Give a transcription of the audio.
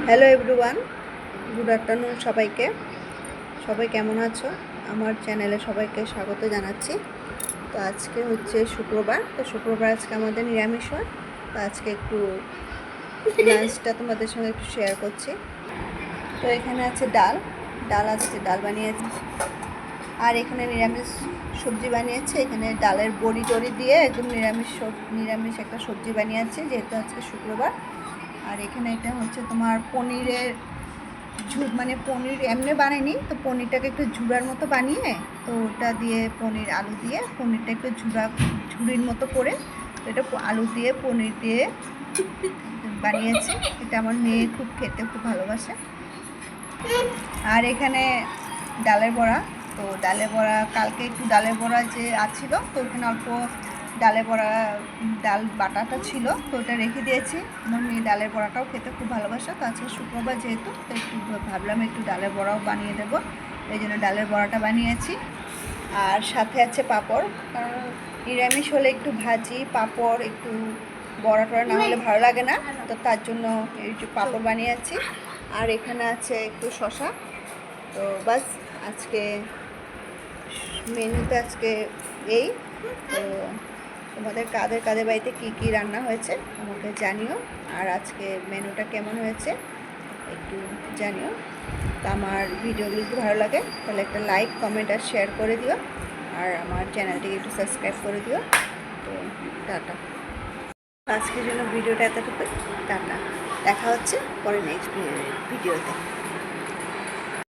Hello everyone, good afternoon সবাইকে। সবাই কেমন আছো? আমার চ্যানেলে সবাইকে স্বাগত জানাচ্ছি। তো আজকে হচ্ছে শুক্রবার, তো শুক্রবার আজকে আমাদের নিরামিষ হয়। তো আজকে একটু লাঞ্চটা তোমাদের সঙ্গে একটু শেয়ার করছি। তো এখানে আছে ডাল, আজকে ডাল বানিয়েছি। আর এখানে নিরামিষ সবজি বানিয়েছে, এখানে ডালের বড়ি টড়ি দিয়ে একদম নিরামিষ একটা সবজি বানিয়েছে, যেহেতু আজকে শুক্রবার। আর এখানে এটা হচ্ছে তোমার পনিরের মানে পনির এমনি বানাইনি, তো পনিরটাকে একটু ঝুড়ার মতো বানিয়ে, তো ওটা দিয়ে পনির আলু দিয়ে পনিরটা একটু ঝুড়ির মতো করে, তো এটা আলু দিয়ে পনির দিয়ে বানিয়েছি। এটা আমার মেয়ে খুব খেতে খুব ভালোবাসে। আর এখানে ডালের বড়া, তো ডালের বড়া কালকে একটু ডালের বড়া যে আছিল, তো ওখানে অল্প ডাল বাটাটা ছিল, তো ওটা রেখে দিয়েছি। আমার মেয়ে ডালের বড়াটাও খেতে খুব ভালোবাসে, তো আজকে শুক্রবার যেহেতু, তো একটু ভাবলাম একটু ডালের বড়াও বানিয়ে দেবো, এই জন্য ডালের বড়াটা বানিয়েছি। আর সাথে আছে পাঁপড়, কারণ নিরামিষ হলে একটু ভাজি পাঁপড় একটু বড়া টড়া না হলে ভালো লাগে না, তো তার জন্য একটু পাঁপড় বানিয়েছি। আর এখানে আছে একটু শশা। তো বাস আজকে মেনুতে আজকে এই। তো তোমাদের কাদের বাড়িতে কী রান্না হয়েছে আমাকে জানিও, আর আজকে মেনুটা কেমন হয়েছে একটু জানিও। তো আমার ভিডিওগুলো যদি ভালো লাগে তাহলে একটা লাইক কমেন্ট আর শেয়ার করে দিও, আর আমার চ্যানেলটিকে একটু সাবস্ক্রাইব করে দিও। তো টাটা, আজকের জন্য ভিডিওটা এতটুকু। টাটা, দেখা হচ্ছে পরে নেক্সট ভিডিওতে।